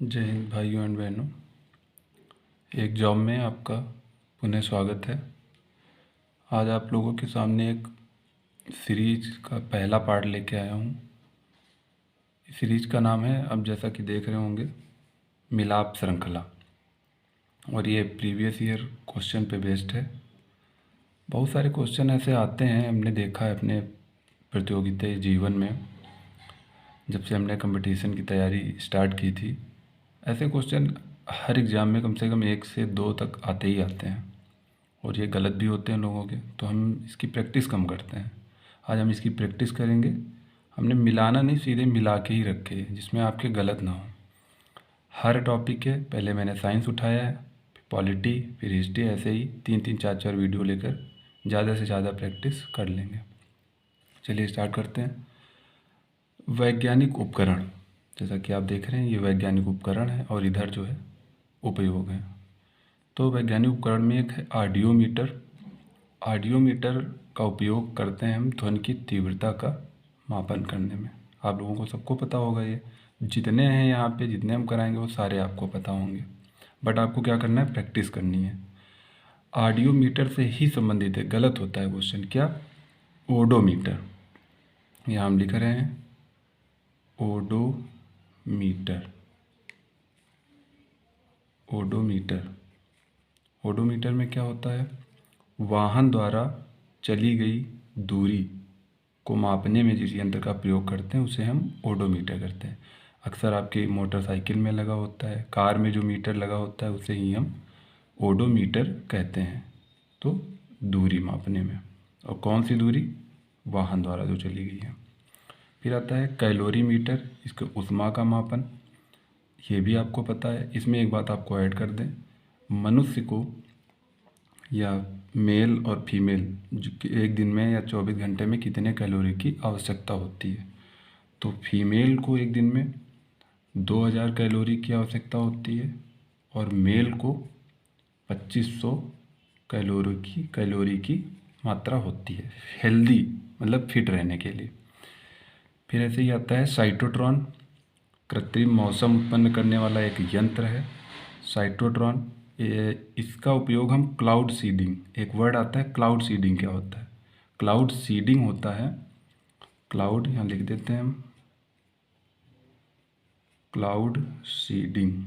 जय हिंद भाइयों एंड बहनों। एक जॉब में आपका पुनः स्वागत है। आज आप लोगों के सामने एक सीरीज का पहला पार्ट लेके आया हूँ। इस सीरीज का नाम है, अब जैसा कि देख रहे होंगे, मिलाप श्रृंखला, और ये प्रीवियस ईयर क्वेश्चन पे बेस्ड है। बहुत सारे क्वेश्चन ऐसे आते हैं, हमने देखा है अपने प्रतियोगिता जीवन में, जब से हमने कंपटीशन की तैयारी स्टार्ट की थी। ऐसे क्वेश्चन हर एग्ज़ाम में कम से कम 1 से 2 तक आते ही आते हैं, और ये गलत भी होते हैं लोगों के, तो हम इसकी प्रैक्टिस कम करते हैं। आज हम इसकी प्रैक्टिस करेंगे। हमने मिलाना नहीं, सीधे मिला के ही रखे, जिसमें आपके गलत ना हो। हर टॉपिक के पहले मैंने साइंस उठाया है, फिर पॉलिटी, फिर हिस्ट्री, ऐसे ही 3-3, 4-4 वीडियो लेकर ज़्यादा से ज़्यादा प्रैक्टिस कर लेंगे। चलिए स्टार्ट करते हैं। वैज्ञानिक उपकरण, जैसा कि आप देख रहे हैं, ये वैज्ञानिक उपकरण है और इधर जो है उपयोग है। तो वैज्ञानिक उपकरण में एक है ऑडियोमीटर। ऑडियोमीटर का उपयोग करते हैं हम ध्वनि की तीव्रता का मापन करने में। आप लोगों को सबको पता होगा, ये जितने हैं यहाँ पे, जितने हम कराएंगे वो सारे आपको पता होंगे, बट आपको क्या करना है, प्रैक्टिस करनी है। ऑडियोमीटर से ही संबंधित है, गलत होता है क्वेश्चन, क्या, ओडोमीटर। यहाँ हम लिख रहे हैं ओडोमीटर। ओडोमीटर, ओडोमीटर में क्या होता है, वाहन द्वारा चली गई दूरी को मापने में जिस यंत्र का प्रयोग करते हैं उसे हम ओडोमीटर करते हैं। अक्सर आपके मोटरसाइकिल में लगा होता है, कार में जो मीटर लगा होता है उसे ही हम ओडोमीटर कहते हैं। तो दूरी मापने में, और कौन सी दूरी, वाहन द्वारा जो चली गई है। फिर आता है कैलोरीमीटर, इसके ऊष्मा का मापन, ये भी आपको पता है। इसमें एक बात आपको ऐड कर दें, मनुष्य को या मेल और फीमेल एक दिन में या 24 घंटे में कितने कैलोरी की आवश्यकता होती है। तो फीमेल को एक दिन में 2000 कैलोरी की आवश्यकता होती है, और मेल को 2500 कैलोरी की मात्रा होती है, हेल्दी मतलब फिट रहने के लिए। फिर ऐसे ही आता है साइटोट्रॉन, कृत्रिम मौसम उत्पन्न करने वाला एक यंत्र है साइटोट्रॉन। इसका उपयोग हम क्लाउड सीडिंग, एक वर्ड आता है क्लाउड सीडिंग, क्या होता है, क्लाउड सीडिंग होता है। क्लाउड यहाँ लिख देते हैं हम, क्लाउड सीडिंग,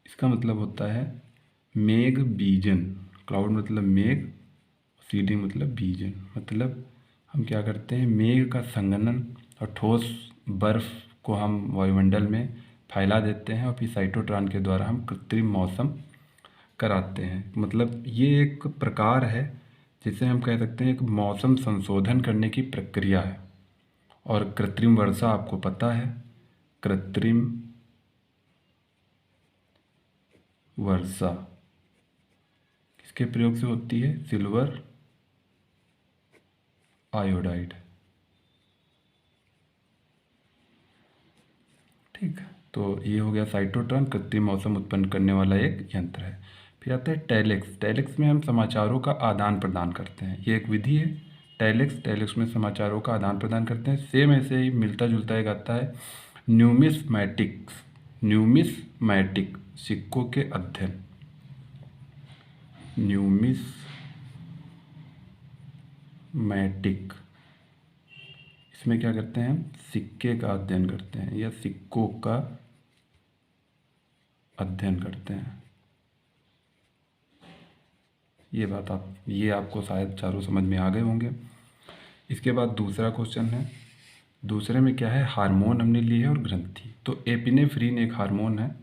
इसका मतलब होता है मेघ बीजन। क्लाउड मतलब मेघ, सीडिंग मतलब बीजन, मतलब हम क्या करते हैं, मेघ का संघनन और ठोस बर्फ़ को हम वायुमंडल में फैला देते हैं, और फिर साइटोट्रॉन के द्वारा हम कृत्रिम मौसम कराते हैं। मतलब ये एक प्रकार है जिसे हम कह सकते हैं एक मौसम संशोधन करने की प्रक्रिया है। और कृत्रिम वर्षा आपको पता है, कृत्रिम वर्षा किसके प्रयोग से होती है, सिल्वर आयोडाइड। ठीक, तो ये हो गया साइटोट्रॉन, कृत्रिम मौसम उत्पन्न करने वाला एक यंत्र है। फिर आता है टेलेक्स। टेलेक्स में हम समाचारों का आदान प्रदान करते हैं, ये एक विधि है टेलेक्स। टेलेक्स में समाचारों का आदान प्रदान करते हैं। सेम ऐसे ही मिलता जुलता एक आता है न्यूमिसमैटिक्स। न्यूमिसमैटिक, सिक्कों के अध्ययन, न्यूमिसमैटिक, इसमें क्या करते हैं, सिक्के का अध्ययन करते हैं या सिक्कों का अध्ययन करते हैं। ये आपको शायद चारों समझ में आ गए होंगे। इसके बाद दूसरा क्वेश्चन है, दूसरे में क्या है, हार्मोन हमने लिए है और ग्रंथि। तो एपिनेफ्रीन एक हार्मोन है,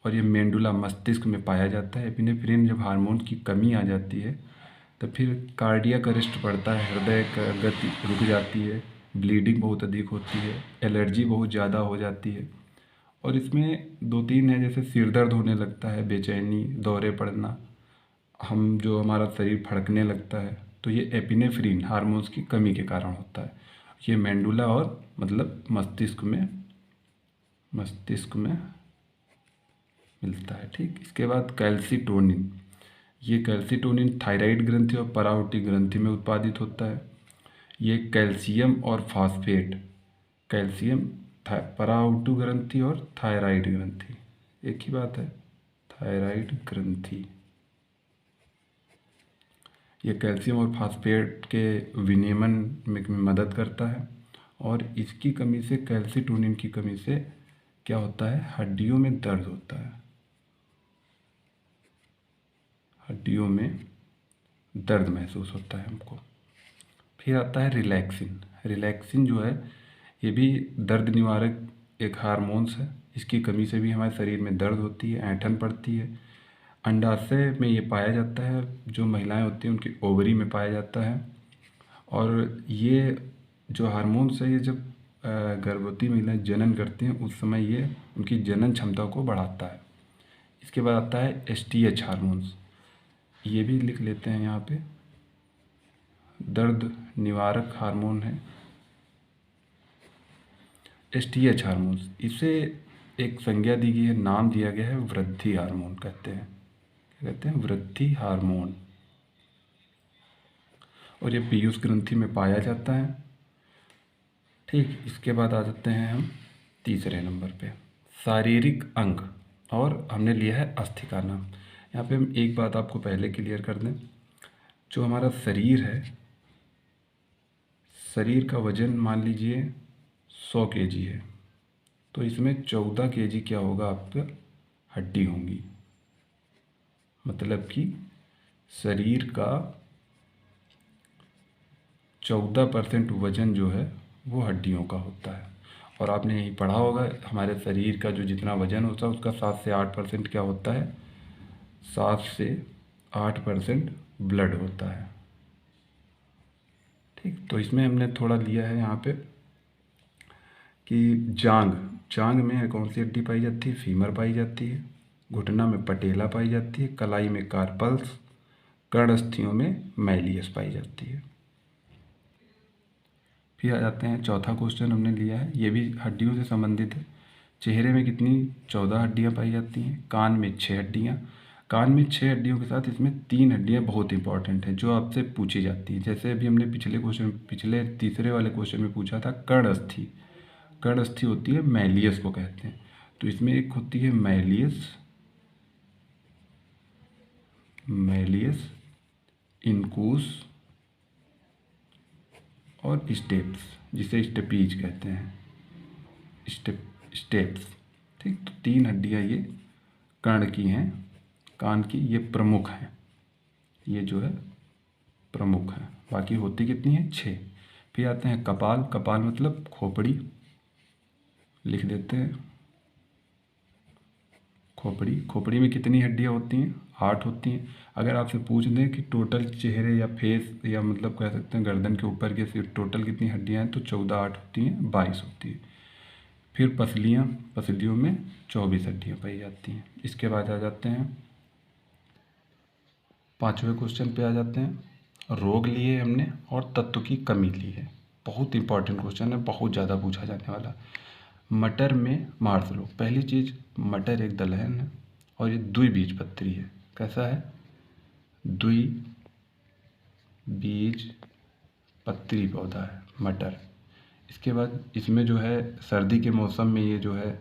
और ये मेंडुला मस्तिष्क में पाया जाता है। एपिनेफ्रीन जब हार्मोन की कमी आ जाती है तो फिर कार्डियक अरेस्ट पड़ता है, हृदय का गति रुक जाती है, ब्लीडिंग बहुत अधिक होती है, एलर्जी बहुत ज़्यादा हो जाती है। और इसमें 2-3 है, जैसे सिर दर्द होने लगता है, बेचैनी, दौरे पड़ना, हमारा शरीर फड़कने लगता है। तो ये एपिनेफ्रीन हार्मोन्स की कमी के कारण होता है। ये मेंडुला और मतलब मस्तिष्क में मिलता है। ठीक, इसके बाद कैल्सीटोनिन। ये कैल्सीटोनिन थायराइड ग्रंथि और पराओटिक ग्रंथि में उत्पादित होता है। ये कैल्शियम और फास्फेट, कैल्शियम पराउटू ग्रंथि और थायराइड ग्रंथि एक ही बात है। थायराइड ग्रंथि ये कैल्शियम और फास्फेट के विनियमन में मदद करता है, और इसकी कमी से, कैल्सीटोनिन की कमी से क्या होता है, हड्डियों में दर्द होता है, हड्डियों में दर्द महसूस होता है हमको। फिर आता है रिलैक्सिन। रिलैक्सिन जो है ये भी दर्द निवारक एक हार्मोन्स है। इसकी कमी से भी हमारे शरीर में दर्द होती है, ऐंठन पड़ती है। अंडाशय में ये पाया जाता है, जो महिलाएं होती हैं उनकी ओवरी में पाया जाता है। और ये जो हार्मोन्स है ये जब गर्भवती महिलाएं जनन करती हैं उस समय ये उनकी जनन क्षमता को बढ़ाता है। इसके बाद आता है एसटीएच हार्मोन्स, ये भी लिख लेते हैं यहाँ पे, दर्द निवारक हार्मोन है एसटीएच हार्मोन्स। इसे एक संज्ञा दी गई है, नाम दिया गया है वृद्धि हार्मोन कहते हैं। क्या कहते हैं, वृद्धि हार्मोन। और ये पीयूष ग्रंथि में पाया जाता है। ठीक, इसके बाद आ जाते हैं हम तीसरे नंबर पे, शारीरिक अंग, और हमने लिया है अस्थि का नाम। यहाँ पे हम एक बात आपको पहले क्लियर कर दें, जो हमारा शरीर है, शरीर का वजन मान लीजिए 100 kg है, तो इसमें 14 kg क्या होगा, आपका हड्डी होंगी। मतलब कि शरीर का 14% वजन जो है वो हड्डियों का होता है। और आपने यही पढ़ा होगा, हमारे शरीर का जो जितना वजन होता है उसका 7 से 8% क्या होता है, 7 से 8% ब्लड होता है। ठीक, तो इसमें हमने थोड़ा लिया है यहाँ पे कि जांग में कौन सी हड्डी पाई जाती है, फीमर पाई जाती है। घुटना में पटेला पाई जाती है। कलाई में कार्पल्स। कर्णस्थियों में मैलियस पाई जाती है। फिर आ जाते हैं, चौथा क्वेश्चन हमने लिया है, ये भी हड्डियों से संबंधित है। चेहरे में कितनी, 14 हड्डियाँ पाई जाती हैं। कान में 6 हड्डियाँ। कान में 6 हड्डियों के साथ इसमें 3 हड्डियाँ बहुत इंपॉर्टेंट हैं जो आपसे पूछी जाती है। जैसे अभी हमने पिछले तीसरे वाले क्वेश्चन में पूछा था कर्णस्थि। कर्णस्थि होती है मैलियस को कहते हैं। तो इसमें एक होती है मैलियस, इनकूस और स्टेप्स, जिसे स्टेपीज कहते हैं, स्टेप्स। ठीक, तो 3 हड्डियाँ ये कर्ण की हैं, कान की, ये प्रमुख हैं, ये जो है प्रमुख हैं। बाकी होती कितनी है, 6। फिर आते हैं कपाल। कपाल मतलब खोपड़ी, लिख देते हैं खोपड़ी। खोपड़ी में कितनी हड्डियाँ होती हैं, 8 होती हैं। अगर आपसे पूछ दें कि टोटल चेहरे या फेस, या मतलब कह सकते हैं गर्दन के ऊपर के सिर्फ टोटल कितनी हड्डियाँ हैं, तो 14 8 होती हैं, 22 होती है। फिर पसलियों में 24 हड्डियाँ पाई जाती हैं। इसके बाद आ जाते हैं 5वें क्वेश्चन पे आ जाते हैं। रोग लिए हमने और तत्व की कमी ली है। बहुत इंपॉर्टेंट क्वेश्चन है, बहुत ज़्यादा पूछा जाने वाला। मटर में मार्स रोग। पहली चीज़, मटर एक दलहन है और ये द्विबीजपत्री है। कैसा है, द्विबीजपत्री पौधा है मटर। इसके बाद इसमें जो है सर्दी के मौसम में ये जो है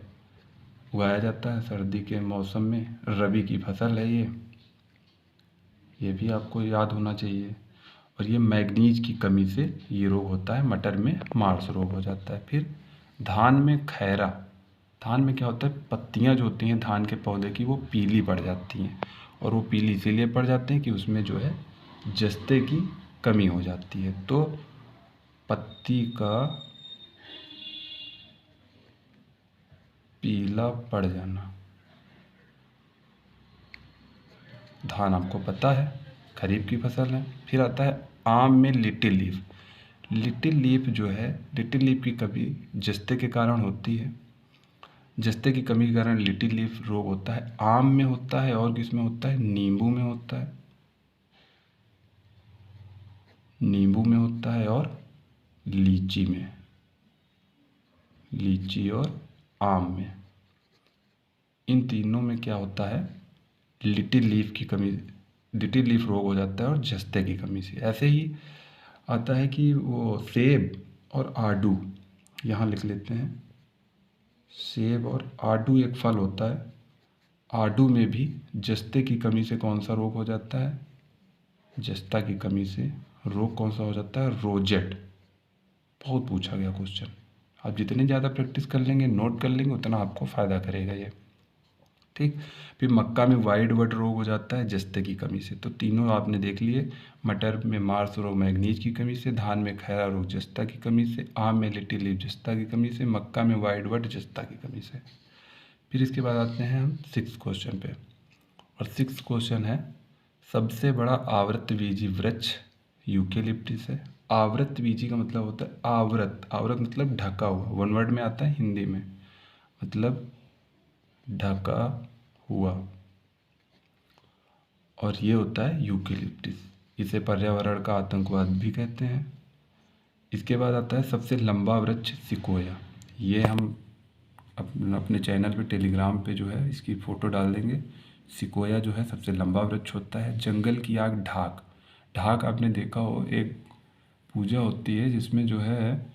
उगाया जाता है। सर्दी के मौसम में रबी की फसल है ये भी आपको याद होना चाहिए। और ये मैग्नीज की कमी से ये रोग होता है, मटर में मार्स रोग हो जाता है। फिर धान में खैरा। धान में क्या होता है, पत्तियां जो होती हैं धान के पौधे की वो पीली पड़ जाती हैं, और वो पीली इसीलिए पड़ जाती हैं कि उसमें जो है जस्ते की कमी हो जाती है। तो पत्ती का पीला पड़ जाना, धान आपको पता है खरीफ की फसल है। फिर आता है आम में लिटिल लीफ। लिटिल लीफ जो है, लिटिल लीफ की कमी जस्ते के कारण होती है। जस्ते की कमी के कारण लिटिल लीफ रोग होता है। आम में होता है, और किस में होता है, नींबू में होता है। नींबू में होता है और लीची में, लीची और आम में, इन तीनों में क्या होता है, लिटिल लीफ की कमी, लिटिल लीफ रोग हो जाता है और जस्ते की कमी से। ऐसे ही आता है कि वो सेब और आड़ू, यहाँ लिख लेते हैं सेब और आड़ू एक फल होता है। आड़ू में भी जस्ते की कमी से कौन सा रोग हो जाता है? जस्ता की कमी से रोग कौन सा हो जाता है? रोजेट। बहुत पूछा गया क्वेश्चन। आप जितने ज़्यादा प्रैक्टिस कर लेंगे, नोट कर लेंगे, उतना आपको फ़ायदा करेगा ये। ठीक। फिर मक्का में वाइट वट रोग हो जाता है जस्ते की कमी से। तो तीनों आपने देख लिए। मटर में मार्स रोग मैग्नीज की कमी से, धान में खैरा रोग जस्ता की कमी से, आम में लिटिल लीफ जस्ता की कमी से, मक्का में वाइट वट जस्ता की कमी से। फिर इसके बाद आते हैं हम 6 क्वेश्चन पे। और 6 क्वेश्चन है, सबसे बड़ा आवृतबीजी वृक्ष यूकेलिप्टस है। आवृतबीजी का मतलब होता है आवृत। आवृत मतलब ढका हुआ, वन वर्ड में आता है हिंदी में, मतलब ढका हुआ। और ये होता है यूकेलिप्टस। इसे पर्यावरण का आतंकवाद भी कहते हैं। इसके बाद आता है सबसे लंबा वृक्ष सिकोया। ये हम अपने चैनल पे टेलीग्राम पे जो है इसकी फ़ोटो डाल देंगे। सिकोया जो है सबसे लंबा वृक्ष होता है। जंगल की आग ढाक। ढाक आपने देखा हो, एक पूजा होती है जिसमें जो है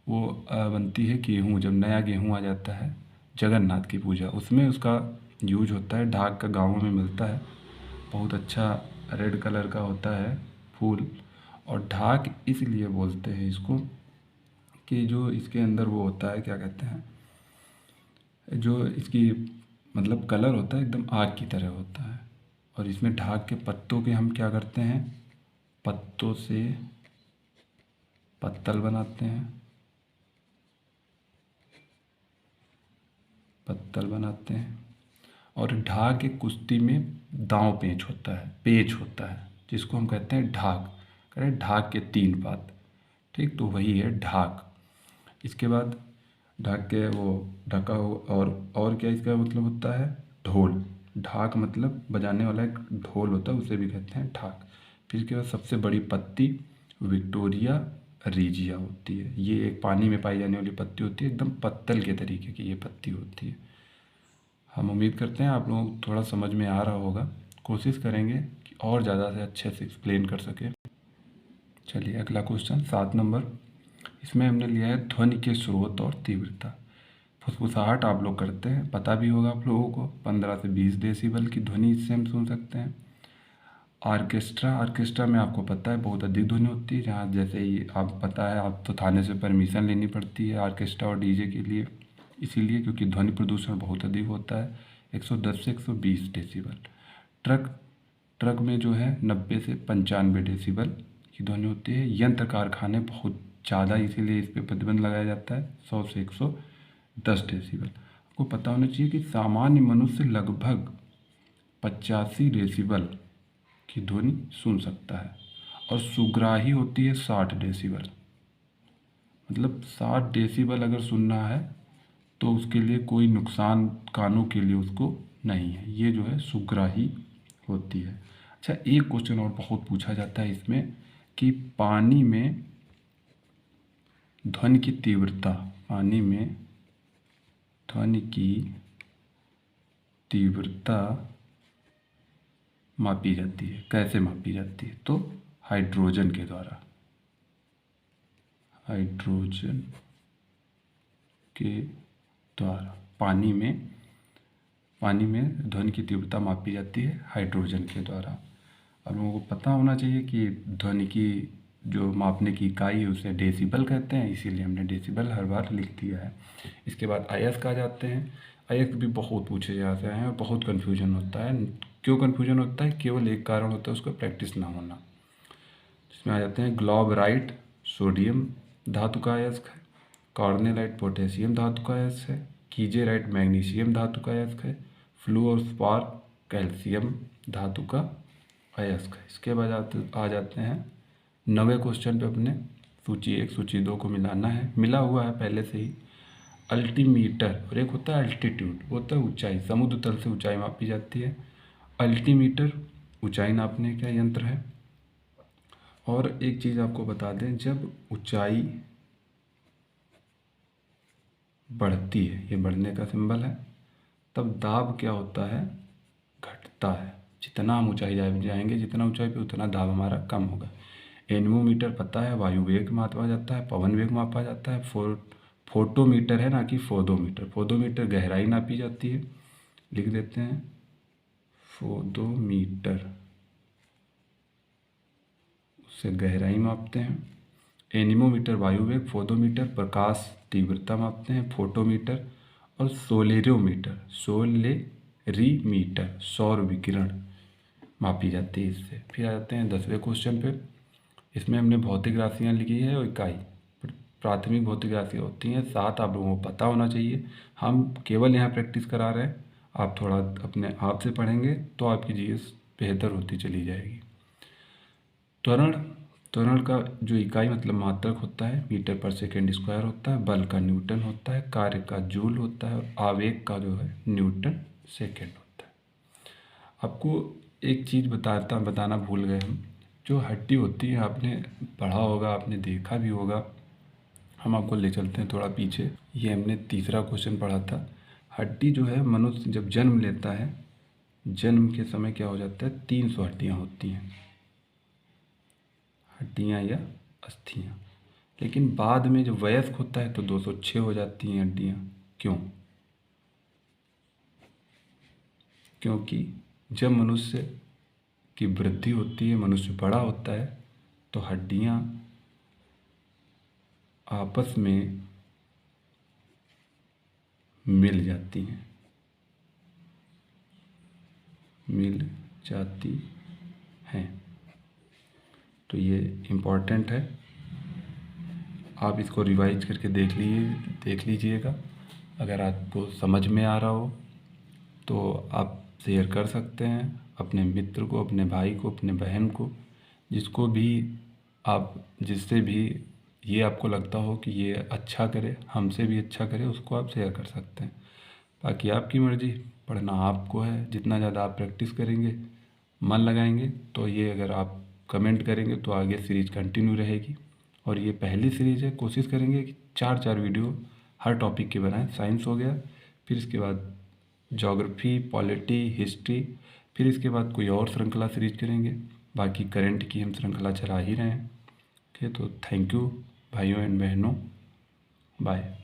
वो बनती है गेहूँ, जब नया गेहूँ आ जाता है, जगन्नाथ की पूजा, उसमें उसका यूज होता है। ढाक का गाँवों में मिलता है, बहुत अच्छा रेड कलर का होता है फूल। और ढाक इसलिए बोलते हैं इसको कि जो इसके अंदर वो होता है, क्या कहते हैं, जो इसकी मतलब कलर होता है एकदम आग की तरह होता है। और इसमें ढाक के पत्तों के हम क्या करते हैं, पत्तों से पत्तल बनाते हैं, पत्तल बनाते हैं। और ढाक एक कुश्ती में दांव पेच होता है, पेच होता है, जिसको हम कहते हैं ढाक। करें ढाक के 3 पात। ठीक, तो वही है ढाक। इसके बाद ढाक के वो ढका हो, और क्या इसका मतलब होता है, ढोल। ढाक मतलब बजाने वाला एक ढोल होता है, उसे भी कहते हैं ढाक। फिर इसके बाद सबसे बड़ी पत्ती विक्टोरिया रीजिया होती है। ये एक पानी में पाई जाने वाली पत्ती होती है, एकदम पत्तल के तरीके की ये पत्ती होती है। हम उम्मीद करते हैं आप लोगों को थोड़ा समझ में आ रहा होगा। कोशिश करेंगे कि और ज़्यादा से अच्छे से एक्सप्लेन कर सकें। चलिए अगला क्वेश्चन 7 नंबर। इसमें हमने लिया है ध्वनि के स्रोत और तीव्रता। फुसफुसाहट आप लोग करते हैं, पता भी होगा आप लोगों को, 15 से 20 डेसिबल की ध्वनि इससे हम सुन सकते हैं। ऑर्केस्ट्रा, ऑर्केस्ट्रा में आपको पता है बहुत अधिक ध्वनि होती है, जहाँ जैसे ही आप पता है आप तो थाने से परमिशन लेनी पड़ती है ऑर्केस्ट्रा और डीजे के लिए, इसीलिए क्योंकि ध्वनि प्रदूषण बहुत अधिक होता है, 110 से 120 डेसिबल। ट्रक, ट्रक में जो है 90 से 95 डेसिबल की ध्वनि होती है। यंत्र कारखाने बहुत ज़्यादा, इसीलिए इस पर प्रतिबंध लगाया जाता है, 100 से 110 डेसिबल। आपको पता होना चाहिए कि सामान्य मनुष्य लगभग 85 डेसिबल की ध्वनि सुन सकता है, और सुग्राही होती है 60 डेसिबल। मतलब 60 डेसिबल अगर सुनना है तो उसके लिए कोई नुकसान कानों के लिए उसको नहीं है, ये जो है सुग्राही होती है। अच्छा, एक क्वेश्चन और बहुत पूछा जाता है इसमें कि पानी में ध्वनि की तीव्रता, पानी में ध्वनि की तीव्रता मापी जाती है, कैसे मापी जाती है? तो हाइड्रोजन के द्वारा, हाइड्रोजन के द्वारा पानी में ध्वनि की तीव्रता मापी जाती है हाइड्रोजन के द्वारा। अब लोगों को पता होना चाहिए कि ध्वनि की जो मापने की इकाई है उसे डेसिबल कहते हैं, इसीलिए हमने डेसिबल हर बार लिख दिया है। इसके बाद आयस्क आ जाते हैं। आयस्क भी बहुत पूछे जाते हैं और बहुत कन्फ्यूजन होता है। क्यों कन्फ्यूजन होता है? केवल एक कारण होता है, उसका प्रैक्टिस ना होना। जिसमें आ जाते हैं ग्लोबराइट सोडियम धातु का अयस्क है, कॉर्नेलाइट पोटेशियम धातु का अयस्क है, कीजेराइट मैग्नीशियम धातु का अयस्क है, फ्लूओस्पार कैल्शियम धातु का अयस्क है। इसके बाद आ जाते हैं 9वें क्वेश्चन पे अपने। सूची 1 सूची 2 को मिलाना है, मिला हुआ है पहले से ही। अल्टीमीटर और एक होता है अल्टीट्यूड, वो होता है ऊंचाई, समुद्र तल से ऊंचाई मापी जाती है। अल्टीमीटर ऊंचाई नापने का यंत्र है। और एक चीज़ आपको बता दें, जब ऊंचाई बढ़ती है, ये बढ़ने का सिंबल है, तब दाब क्या होता है? घटता है। जितना हम ऊंचाई जाएंगे, जितना ऊंचाई पे, उतना दाब हमारा कम होगा। एनेमोमीटर पता है, वायु वेग मापा जाता है, पवन वेग मापा जाता है, फोटोमीटर है, ना कि फोदोमीटर। फोदोमीटर गहराई नापी जाती है, लिख देते हैं फोदोमीटर, उससे गहराई मापते हैं। एनीमोमीटर वायुवेग, फोदोमीटर प्रकाश तीव्रता मापते हैं, फोटोमीटर। और सोलेरोमीटर, सोलेरीमीटर सौर विकिरण मापी जाती है इससे। फिर आ जाते हैं 10वें क्वेश्चन पे। इसमें हमने भौतिक राशियाँ लिखी है और इकाई। प्राथमिक भौतिक राशियाँ होती हैं 7, आप लोगों को पता होना चाहिए। हम केवल यहाँ प्रैक्टिस करा रहे हैं, आप थोड़ा अपने आप से पढ़ेंगे तो आपकी जीएस बेहतर होती चली जाएगी। त्वरण, त्वरण का जो इकाई मतलब मात्रक होता है मीटर पर सेकेंड स्क्वायर होता है। बल का न्यूटन होता है, कार्य का जूल होता है, और आवेग का जो है न्यूटन सेकेंड होता है। आपको एक चीज़ बताना भूल गए हम। जो हड्डी होती है, आपने पढ़ा होगा, आपने देखा भी होगा। हम आपको ले चलते हैं थोड़ा पीछे। ये हमने तीसरा क्वेश्चन पढ़ा था। हड्डी जो है, मनुष्य जब जन्म लेता है, जन्म के समय क्या हो जाता है, 300 हड्डियाँ होती हैं, हड्डियाँ या अस्थियाँ। लेकिन बाद में जब वयस्क होता है तो 206 हो जाती हैं हड्डियाँ। क्यों? क्योंकि जब मनुष्य की वृद्धि होती है, मनुष्य बड़ा होता है, तो हड्डियाँ आपस में मिल जाती हैं, मिल जाती हैं। तो ये इम्पॉर्टेंट है, आप इसको रिवाइज करके देख लीजिएगा। अगर आपको समझ में आ रहा हो तो आप शेयर कर सकते हैं अपने मित्र को, अपने भाई को, अपने बहन को, जिसको भी आप, जिससे भी ये आपको लगता हो कि ये अच्छा करे, हमसे भी अच्छा करे, उसको आप शेयर कर सकते हैं। बाकी आपकी मर्ज़ी, पढ़ना आपको है। जितना ज़्यादा आप प्रैक्टिस करेंगे, मन लगाएंगे, तो ये अगर आप कमेंट करेंगे तो आगे सीरीज़ कंटिन्यू रहेगी। और ये पहली सीरीज़ है, कोशिश करेंगे कि 4-4 वीडियो हर टॉपिक के बनाएं। साइंस हो गया, फिर इसके बाद ज्योग्राफी, पॉलिटी, हिस्ट्री, फिर इसके बाद कोई और श्रृंखला सीरीज करेंगे। बाकी करंट की हम श्रृंखला चला ही रहे हैं। ओके, तो थैंक यू भाइयों एंड बहनों, बाय।